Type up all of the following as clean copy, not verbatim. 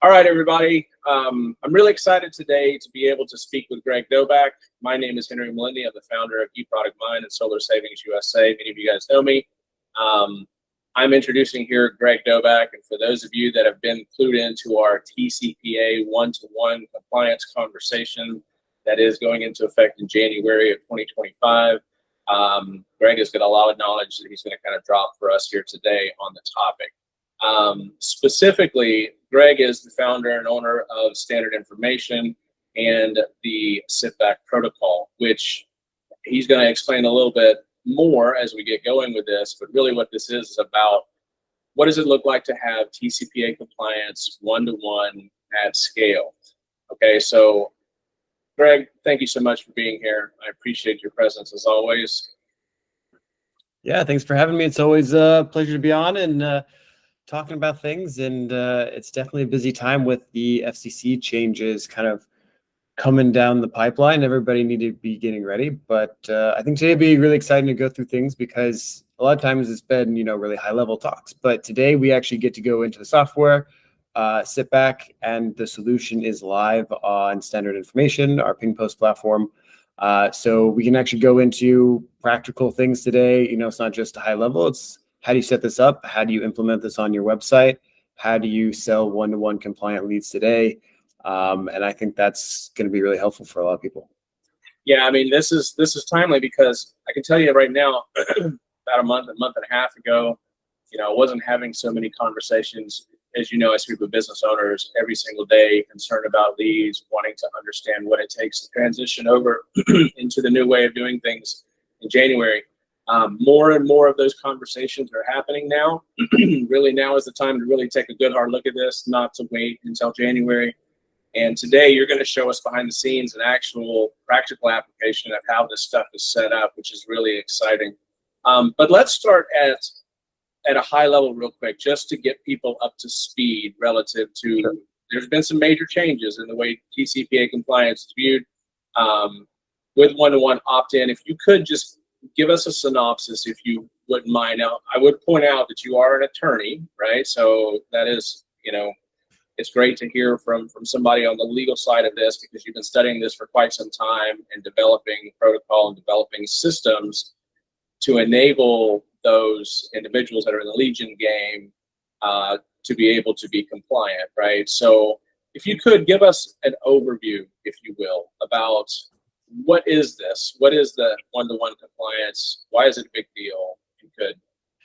All right, everybody. I'm really excited today to be able to speak with Greg Doback. My name is Henry Melendi. I'm the founder of eProduct Mine and Solar Savings USA. Many of you guys know me. I'm introducing here Greg Doback, and for those of you that have been clued into our TCPA one-to-one compliance conversation that is going into effect in January of 2025, Greg has got a lot of knowledge that he's going to kind of drop for us here today on the topic. Specifically, Greg is the founder and owner of Standard Information and the SIPBAC protocol, which he's going to explain a little bit more as we get going with this. But really what this is about, what does it look like to have TCPA compliance one-to-one at scale? Okay, so Greg, thank you so much for being here. I appreciate your presence as always. Yeah, thanks for having me. It's always a pleasure to be on and talking about things, and it's definitely a busy time with the FCC changes kind of coming down the pipeline. Everybody need to be getting ready, but I think today will be really exciting to go through things because a lot of times it's been, really high level talks, but today we actually get to go into the software, sit back, and the solution is live on Standard Information, our ping post platform. So we can actually go into practical things today. It's not just a high level, it's how do you set this up? How do you implement this on your website? How do you sell one-to-one compliant leads today? And I think that's going to be really helpful for a lot of people. Yeah, I mean, this is timely because I can tell you right now, about a month and a half ago, I wasn't having so many conversations. As you know, I speak with business owners every single day, concerned about leads, wanting to understand what it takes to transition over into the new way of doing things in January. More and more of those conversations are happening now. Really, now is the time to really take a good hard look at this, not to wait until January. And today you're going to show us behind the scenes an actual practical application of how this stuff is set up, which is really exciting. But let's start at a high level real quick, just to get people up to speed relative to, sure. There's been some major changes in the way TCPA compliance is viewed with one-to-one opt-in. If you could just give us a synopsis, if you wouldn't mind. Now, I would point out that you are an attorney, right? So that is, it's great to hear from somebody on the legal side of this because you've been studying this for quite some time and developing protocol and developing systems to enable those individuals that are in the lead gen game to be able to be compliant, right? So if you could give us an overview, if you will, about what is this? What is the one-to-one compliance? Why is it a big deal? If you could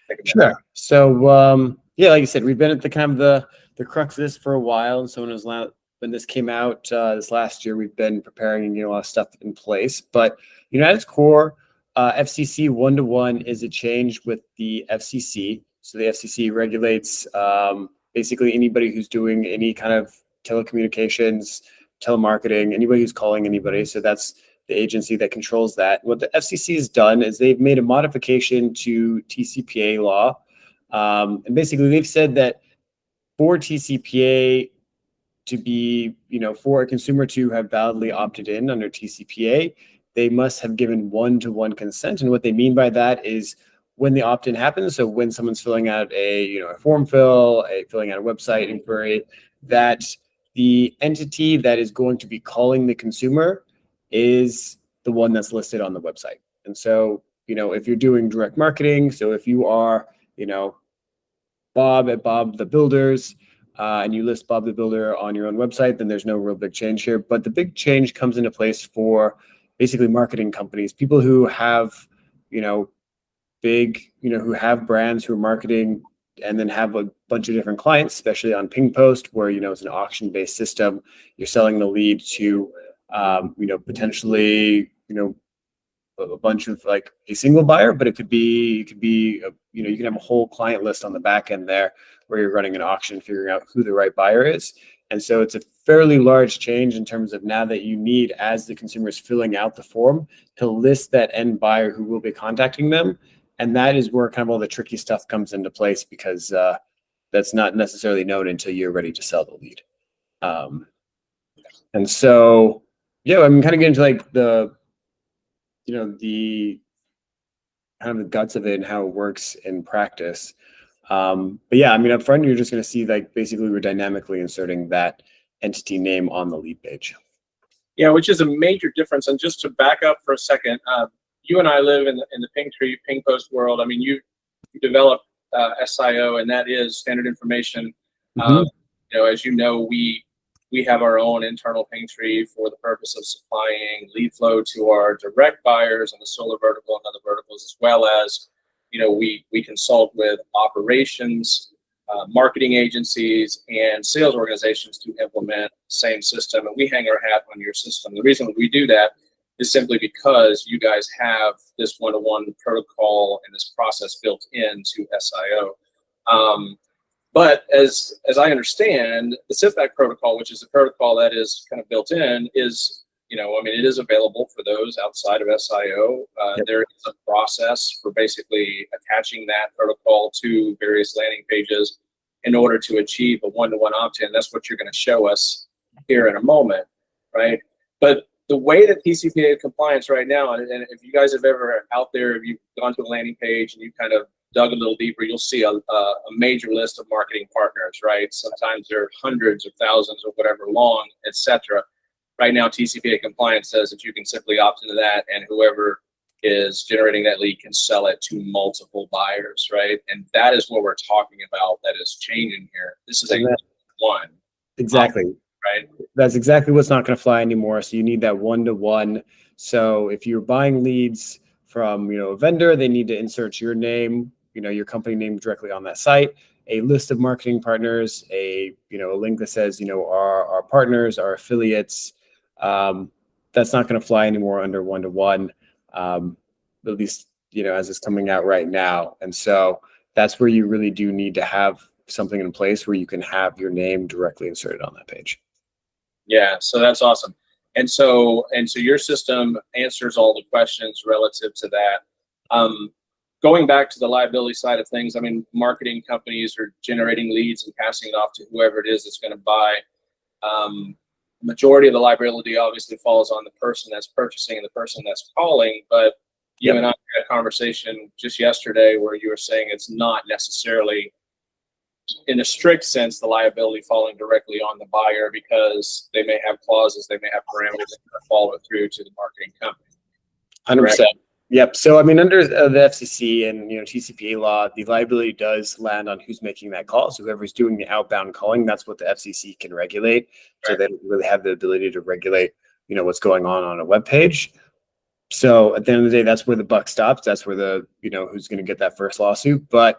take a minute. Sure. So, yeah, like you said, we've been at the kind of the crux of this for a while. And so when this came out this last year, we've been preparing, a lot of stuff in place. But, at its core, FCC one-to-one is a change with the FCC. So the FCC regulates basically anybody who's doing any kind of telecommunications, telemarketing, anybody who's calling anybody. So that's the agency that controls that. What the FCC has done is they've made a modification to TCPA law. And basically they've said that for TCPA to be, for a consumer to have validly opted in under TCPA, they must have given one-to-one consent. And what they mean by that is when the opt-in happens, so when someone's filling out a form filling out a website inquiry, that the entity that is going to be calling the consumer is the one that's listed on the website. And so, if you're doing direct marketing, so if you are, Bob at Bob the Builders, and you list Bob the Builder on your own website, then there's no real big change here. But the big change comes into place for basically marketing companies, people who have, who have brands who are marketing and then have a bunch of different clients, especially on Ping Post, where, it's an auction-based system. You're selling the lead to, potentially, a bunch of like a single buyer, but it could be, you can have a whole client list on the back end there where you're running an auction, figuring out who the right buyer is. And so it's a fairly large change in terms of now that you need, as the consumer is filling out the form, to list that end buyer who will be contacting them. And that is where kind of all the tricky stuff comes into place because that's not necessarily known until you're ready to sell the lead. And so, yeah, I'm kind of getting into like the kind of the guts of it and how it works in practice. But yeah, I mean, up front, you're just going to see like basically we're dynamically inserting that entity name on the lead page. Yeah, which is a major difference. And just to back up for a second, you and I live in the ping tree, ping post world. I mean, you developed SIO, and that is standard information. Mhm. As you know, we have our own internal ping tree for the purpose of supplying lead flow to our direct buyers in the solar vertical and other verticals, as well as, we consult with operations, marketing agencies, and sales organizations to implement the same system. And we hang our hat on your system. The reason we do that is simply because you guys have this one-to-one protocol and this process built into SIO. But as I understand, the SIPback protocol, which is a protocol that is kind of built in, is, it is available for those outside of SIO. Yep. There is a process for basically attaching that protocol to various landing pages in order to achieve a one-to-one opt-in. That's what you're going to show us here in a moment, right? But the way that TCPA compliance right now, and if you guys have ever out there, if you've gone to a landing page and you kind of dug a little deeper, you'll see a major list of marketing partners, right? Sometimes they're hundreds of thousands or whatever long, etc. Right now, TCPA compliance says that you can simply opt into that, and whoever is generating that lead can sell it to multiple buyers, right? And that is what we're talking about that is changing here. This is a one. Exactly. Right. That's exactly what's not going to fly anymore. So you need that one-to-one. So if you're buying leads from, a vendor, they need to insert your name, your company name directly on that site, a list of marketing partners, a link that says, our partners, our affiliates. That's not going to fly anymore under one-to-one, at least, as it's coming out right now. And so that's where you really do need to have something in place where you can have your name directly inserted on that page. Yeah, so that's awesome. And so your system answers all the questions relative to that. Going back to the liability side of things, I mean, marketing companies are generating leads and passing it off to whoever it is that's going to buy. Majority of the liability obviously falls on the person that's purchasing and the person that's calling. But you and I had a conversation just yesterday where you were saying it's not necessarily, in a strict sense, the liability falling directly on the buyer, because they may have clauses, they may have parameters that follow it through to the marketing company. 100%. Yep. So, I mean, under the FCC and, TCPA law, the liability does land on who's making that call. So whoever's doing the outbound calling, that's what the FCC can regulate. So Right. they don't really have the ability to regulate, what's going on a web page. So at the end of the day, that's where the buck stops. That's where the, who's going to get that first lawsuit. But,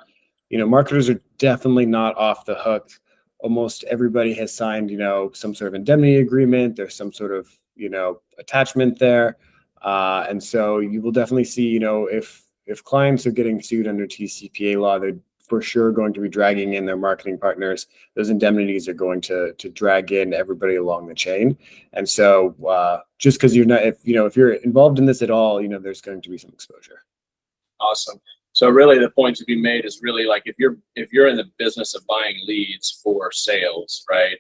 marketers are definitely not off the hook. Almost everybody has signed, some sort of indemnity agreement. There's some sort of, attachment there. And so you will definitely see, if clients are getting sued under TCPA law, they're for sure going to be dragging in their marketing partners. Those indemnities are going to drag in everybody along the chain. And so just because you're not, if you're involved in this at all, there's going to be some exposure. Awesome. So really the point to be made is really like if you're in the business of buying leads for sales, right?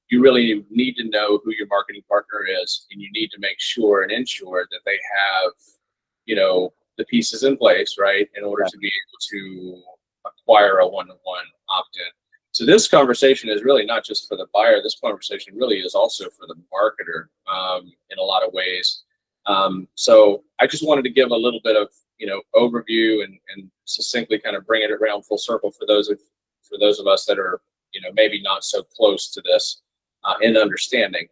You really need to know who your marketing partner is, and you need to make sure and ensure that they have, the pieces in place, right, in order to be able to acquire a one-to-one opt-in. So this conversation is really not just for the buyer. This conversation really is also for the marketer in a lot of ways. So I just wanted to give a little bit of overview and succinctly kind of bring it around full circle for those of us that are maybe not so close to this in understanding.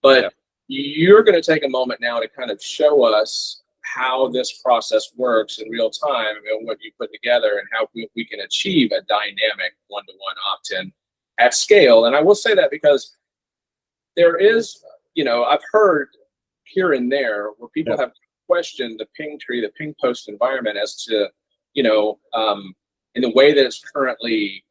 But you're going to take a moment now to kind of show us how this process works in real time and what you put together and how we can achieve a dynamic one-to-one opt-in at scale. And I will say that because there is, I've heard here and there where people have questioned the ping tree, the ping post environment as to, in the way that it's currently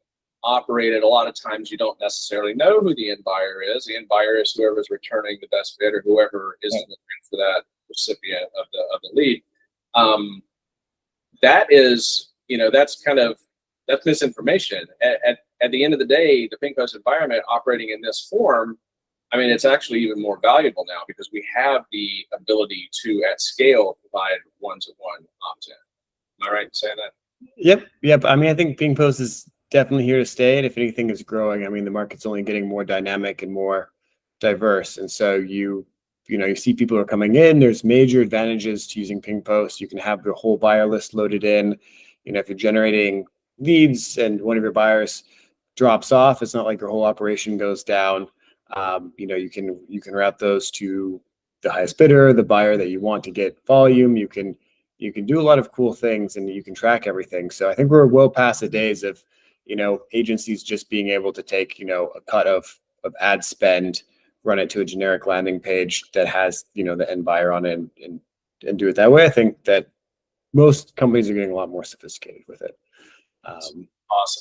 operated. A lot of times you don't necessarily know who the end buyer is. The end buyer is whoever's returning the best bid or whoever is looking for that recipient of the lead. That is, that's misinformation. At the end of the day, the ping post environment operating in this form, I mean, it's actually even more valuable now because we have the ability to, at scale, provide one-to-one opt-in. Am I right in saying that? Yep. I mean, I think Ping Post is definitely here to stay, and if anything is growing, I mean, the market's only getting more dynamic and more diverse, and so you see people are coming in. There's major advantages to using Ping Post. You can have your whole buyer list loaded in. If you're generating leads and one of your buyers drops off, it's not like your whole operation goes down. You can route those to the highest bidder, the buyer that you want to get volume. You can do a lot of cool things, and you can track everything. So I think we're well past the days of agencies just being able to take a cut of ad spend, run it to a generic landing page that has the end buyer on it, and do it that way. I think that most companies are getting a lot more sophisticated with it. Awesome.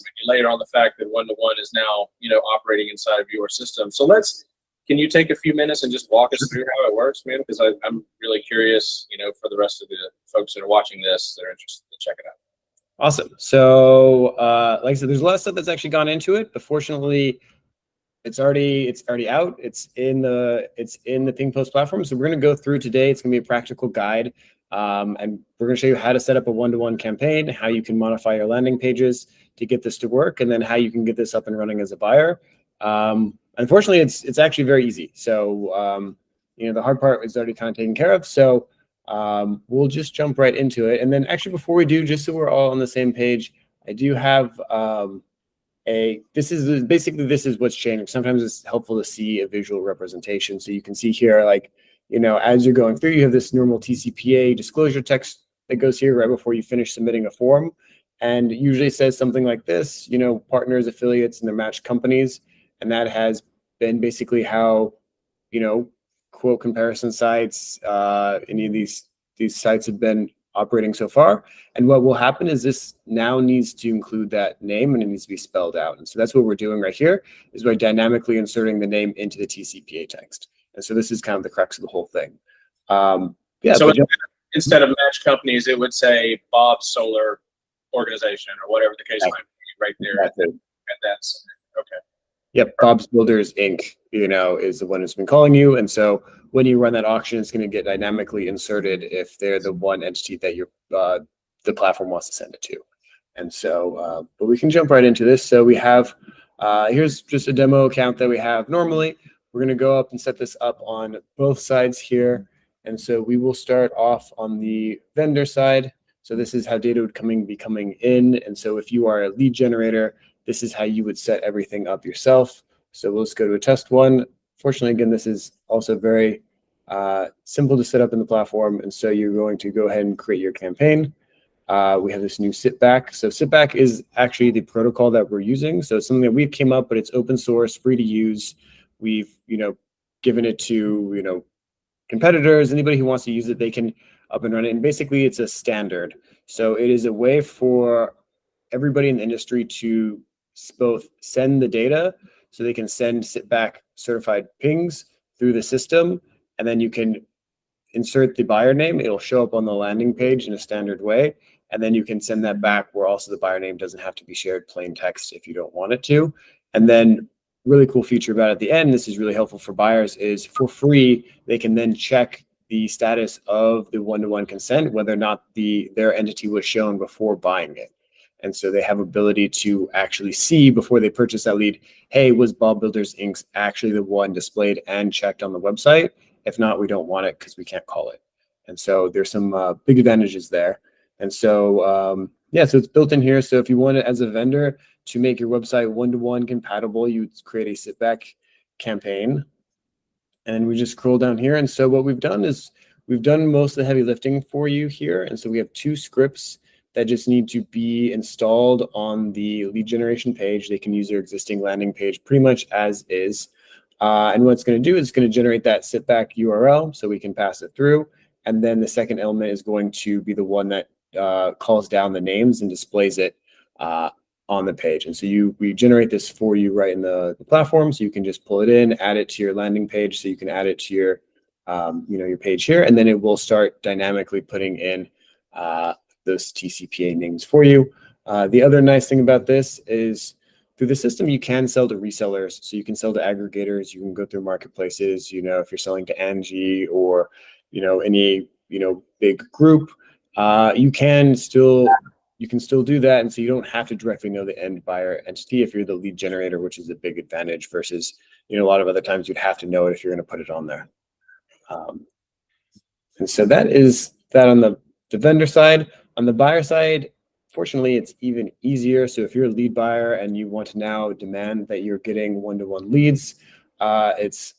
And you layer on the fact that one-to-one is now, operating inside of your system. So can you take a few minutes and just walk us through how it works, man? Because I'm really curious, for the rest of the folks that are watching this, that are interested to check it out. Awesome. So, like I said, there's a lot of stuff that's actually gone into it, but fortunately, it's already out. It's in the Ping Post platform. So we're going to go through today. It's going to be a practical guide, and we're going to show you how to set up a one-to-one campaign, how you can modify your landing pages to get this to work, and then how you can get this up and running as a buyer. Unfortunately, it's actually very easy. So the hard part is already kind of taken care of. So we'll just jump right into it. And then actually, before we do, just so we're all on the same page, I do have this is what's changing. Sometimes it's helpful to see a visual representation. So you can see here, as you're going through, you have this normal TCPA disclosure text that goes here right before you finish submitting a form. And it usually says something like this, partners, affiliates, and their matched companies. And that has been basically how, quote comparison sites, any of these sites have been operating so far. And what will happen is this now needs to include that name, and it needs to be spelled out. And so that's what we're doing right here, is by dynamically inserting the name into the TCPA text. And so this is kind of the crux of the whole thing. So instead of match companies, it would say Bob's Solar Organization or whatever the case might be right there. And that's okay. Yep, Bob's Builders Inc. Is the one who's been calling you, and so when you run that auction, it's going to get dynamically inserted if they're the one entity that the platform wants to send it to. And so, but we can jump right into this. So we have here's just a demo account that we have normally. We're going to go up and set this up on both sides here, and so we will start off on the vendor side. So this is how data would be coming in, and so if you are a lead generator, this is how you would set everything up yourself. So let's go to a test one. Fortunately, again, this is also very simple to set up in the platform. And so you're going to go ahead and create your campaign. We have this new sitback. So sitback is actually the protocol that we're using. So it's something that we've came up, but it's open source, free to use. We've, given it to, competitors, anybody who wants to use it, they can up and run it. And basically it's a standard. So it is a way for everybody in the industry to both send the data, so they can send sitback certified pings through the system, and then you can insert the buyer name. It'll show up on the landing page in a standard way, and then you can send that back where also the buyer name doesn't have to be shared plain text if you don't want it to. And then really cool feature about it at the end, this is really helpful for buyers, is for free, they can then check the status of the one-to-one consent, whether or not their entity was shown before buying it. And so they have ability to actually see before they purchase that lead, hey, was Bob Builders Inc. actually the one displayed and checked on the website? If not, we don't want it because we can't call it. And so there's some big advantages there. And so, so it's built in here. So if you want it as a vendor to make your website one-to-one compatible, you would create a sitback campaign. And we just scroll down here. And so what we've done is we've done most of the heavy lifting for you here. And so we have 2 scripts that just need to be installed on the lead generation page. They can use their existing landing page pretty much as is. And what it's going to do is it's going to generate that sitback URL so we can pass it through. And then the second element is going to be the one that calls down the names and displays it on the page. And so we generate this for you right in the platform. So you can just pull it in, add it to your landing page. So you can add it to your, your page here, and then it will start dynamically putting in those TCPA names for you. The other nice thing about this is through the system, you can sell to resellers. So you can sell to aggregators. You can go through marketplaces, if you're selling to Angie or, any, big group, you can still you can still do that. And so you don't have to directly know the end buyer entity if you're the lead generator, which is a big advantage versus, a lot of other times you'd have to know it if you're going to put it on there. And so that is that on the vendor side. On the buyer side, fortunately, it's even easier. So if you're a lead buyer and you want to now demand that you're getting one-to-one leads, it's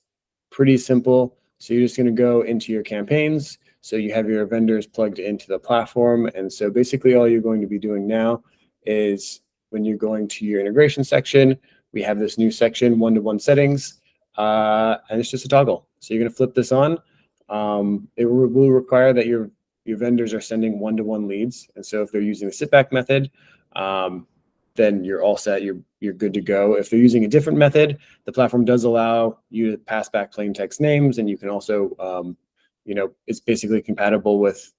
pretty simple. So you're just going to go into your campaigns. So you have your vendors plugged into the platform. And so basically all you're going to be doing now is when you're going to your integration section, we have this new section, one-to-one settings, and it's just a toggle. So you're going to flip this on. It will require that your vendors are sending one-to-one leads. And so if they're using the sit-back method, then you're all set. You're good to go. If they're using a different method, the platform does allow you to pass back plain text names, and you can also, it's basically compatible with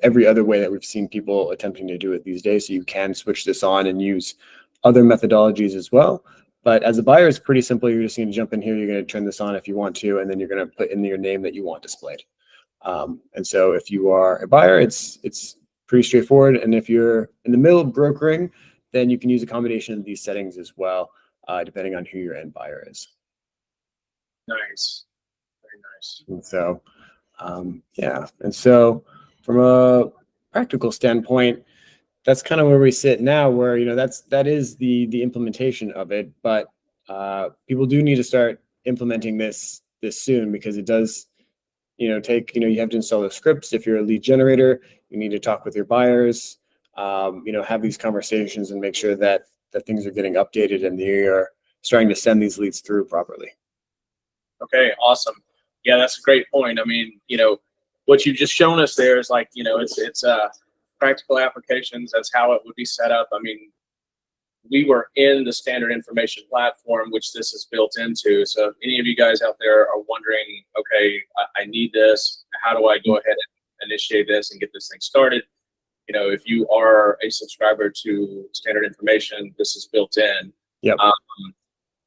every other way that we've seen people attempting to do it these days. So you can switch this on and use other methodologies as well. But as a buyer, it's pretty simple. You're just going to jump in here. You're going to turn this on if you want to, and then you're going to put in your name that you want displayed. And so if you are a buyer, it's pretty straightforward. And if you're in the middle of brokering, then you can use a combination of these settings as well, depending on who your end buyer is. Nice. Very nice. And so, yeah. And so from a practical standpoint, that's kind of where we sit now, where, that is the implementation of it. But people do need to start implementing this soon, because it does, take, you have to install the scripts. If you're a lead generator, you need to talk with your buyers, have these conversations and make sure that things are getting updated and you're starting to send these leads through properly. Okay, awesome. Yeah, that's a great point. I mean, what you've just shown us there is like, it's practical applications. That's how it would be set up. I mean, we were in the standard information platform, which this is built into. So if any of you guys out there are wondering, okay, I need this, how do I go ahead and initiate this and get this thing started? If you are a subscriber to standard information, this is built in. Yep.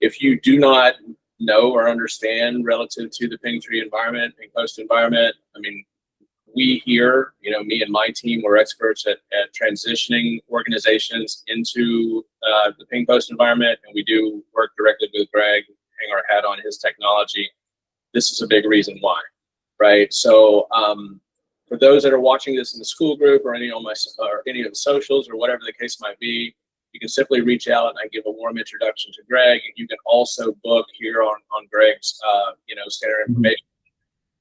If you do not know or understand relative to the PingTree environment, PingPost environment, I mean, we here, me and my team, we're experts at transitioning organizations into the PingPost environment, and we do work directly with Greg, hang our hat on his technology. This is a big reason why, right? So for those that are watching this in the school group or any of the socials or whatever the case might be, you can simply reach out and I give a warm introduction to Greg. You can also book here on Greg's standard information.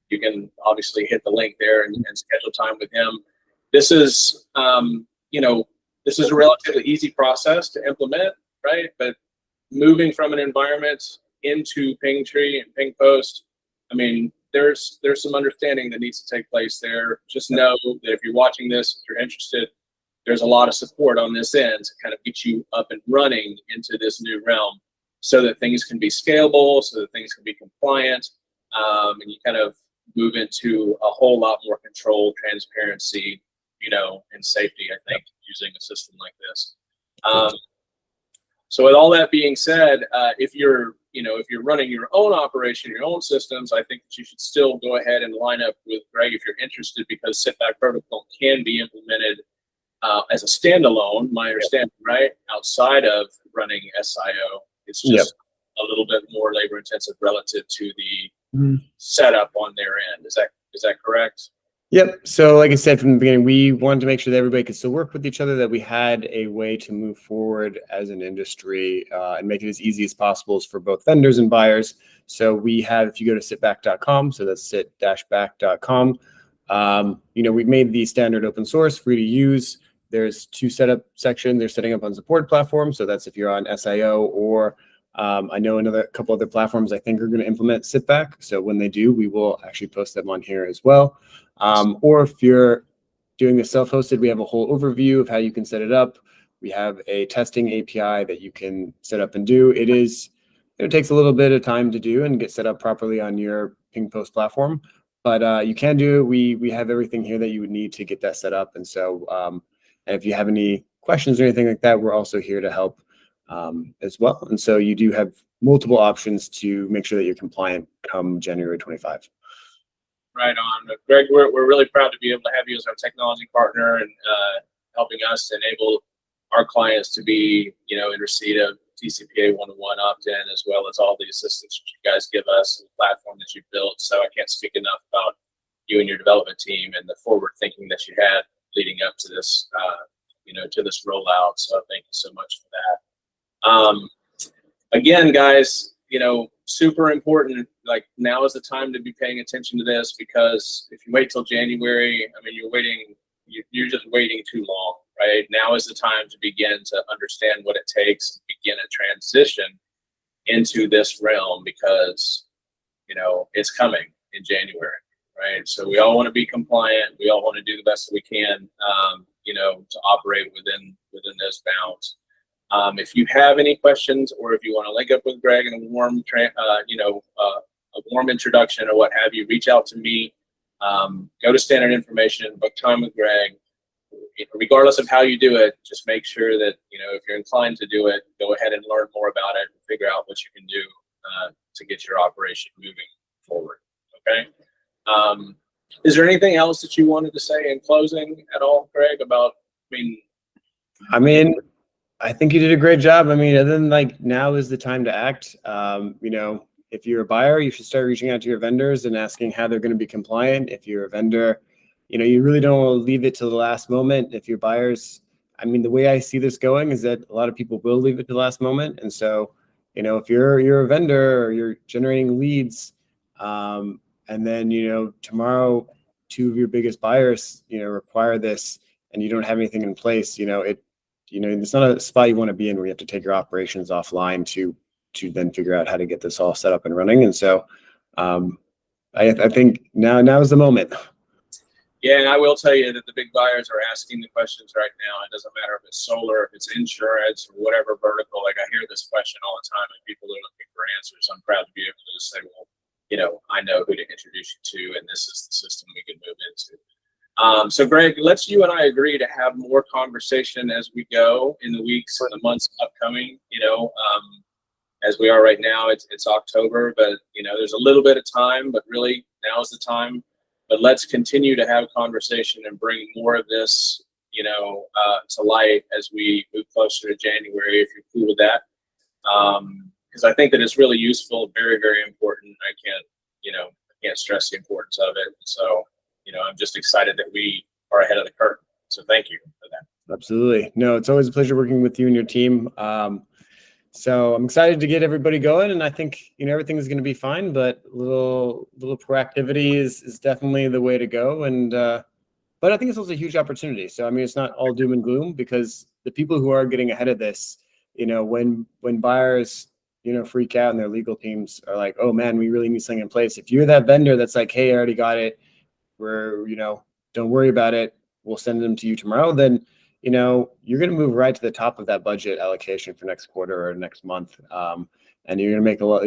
You can obviously hit the link there and schedule time with him. This is this is a relatively easy process to implement, right? But moving from an environment into PingTree and PingPost, I mean, there's some understanding that needs to take place there. Just know that if you're watching this, if you're interested, there's a lot of support on this end to kind of get you up and running into this new realm so that things can be scalable, so that things can be compliant, and you kind of move into a whole lot more control, transparency, and safety, I think, using a system like this. So with all that being said, if you're running your own operation, your own systems, I think that you should still go ahead and line up with Greg if you're interested, because sit-back protocol can be implemented as a standalone, my understanding, right? Outside of running SIO. It's just a little bit more labor intensive relative to the setup on their end. Is that correct? Yep. So like I said from the beginning, we wanted to make sure that everybody could still work with each other, that we had a way to move forward as an industry and make it as easy as possible for both vendors and buyers. So we have, if you go to sitback.com, so that's sit-back.com, we've made the standard open source, free to use. There's two setup sections. They're setting up on support platforms. So that's if you're on SIO, or I know a couple other platforms I think are going to implement Sitback. So when they do, we will actually post them on here as well. Or if you're doing the self-hosted, we have a whole overview of how you can set it up. We have a testing API that you can set up and do. It takes a little bit of time to do and get set up properly on your PingPost platform, but you can do it. We have everything here that you would need to get that set up. And so and if you have any questions or anything like that, we're also here to help as well. And so you do have multiple options to make sure that you're compliant come January 25. Right on. Greg, we're really proud to be able to have you as our technology partner, and helping us to enable our clients to be, in receipt of TCPA 101 opt-in, as well as all the assistance that you guys give us and the platform that you've built. So I can't speak enough about you and your development team and the forward thinking that you had leading up to this, to this rollout. So thank you so much for that. Again, guys, super important. Like, now is the time to be paying attention to this, because if you wait till January, you're just waiting too long, right? Now is the time to begin to understand what it takes to begin a transition into this realm, because, it's coming in January, right? So we all want to be compliant. We all want to do the best that we can, to operate within those bounds. If you have any questions, or if you want to link up with Greg in a warm, a warm introduction or what have you, reach out to me. Go to Standard Information, book time with Greg. Regardless of how you do it, just make sure that, if you're inclined to do it, go ahead and learn more about it and figure out what you can do to get your operation moving forward. Okay. Is there anything else that you wanted to say in closing at all, Greg, about, I think you did a great job. Other than now is the time to act. If you're a buyer, you should start reaching out to your vendors and asking how they're going to be compliant. If you're a vendor, you really don't want to leave it to the last moment. If you're buyers, the way I see this going is that a lot of people will leave it to the last moment. And so, if you're a vendor or you're generating leads, and then, tomorrow, two of your biggest buyers, require this, and you don't have anything in place, it's not a spot you want to be in, where you have to take your operations offline to then figure out how to get this all set up and running. And so I think now is the moment. Yeah, and I will tell you that the big buyers are asking the questions right now. It doesn't matter if it's solar, if it's insurance, or whatever vertical. Like, I hear this question all the time, and people are looking for answers. I'm proud to be able to just say, well, I know who to introduce you to, and this is the system we can move into. So Greg, let's you and I agree to have more conversation as we go in the weeks and the months upcoming. As we are right now, it's October, but there's a little bit of time, but really now is the time. But let's continue to have conversation and bring more of this, to light as we move closer to January, if you're cool with that. Because I think that it's really useful, very, very important. I can't stress the importance of it. So, I'm just excited that we are ahead of the curve. So thank you for that. Absolutely. No, it's always a pleasure working with you and your team. So I'm excited to get everybody going, and I think, everything is going to be fine, but little proactivity is definitely the way to go. And, but I think it's also a huge opportunity. So, it's not all doom and gloom, because the people who are getting ahead of this, when buyers, freak out and their legal teams are like, oh man, we really need something in place. If you're that vendor that's like, hey, I already got it, we're, don't worry about it, we'll send them to you tomorrow, then, you're going to move right to the top of that budget allocation for next quarter or next month. And you're going to make a lot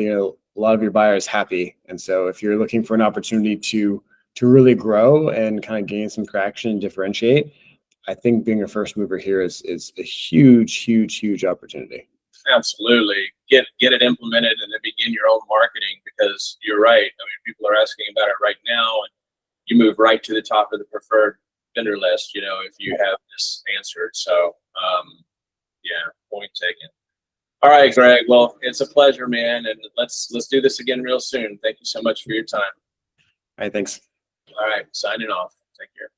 of your buyers happy. And so if you're looking for an opportunity to really grow and kind of gain some traction and differentiate, I think being a first mover here is a huge opportunity. Absolutely. Get it implemented and then begin your own marketing, because you're right. People are asking about it right now, and you move right to the top of the preferred vendor list, if you have this answered. So, yeah, point taken. All right, Greg. Well, it's a pleasure, man. And let's do this again real soon. Thank you so much for your time. All right. Thanks. All right. Signing off. Take care.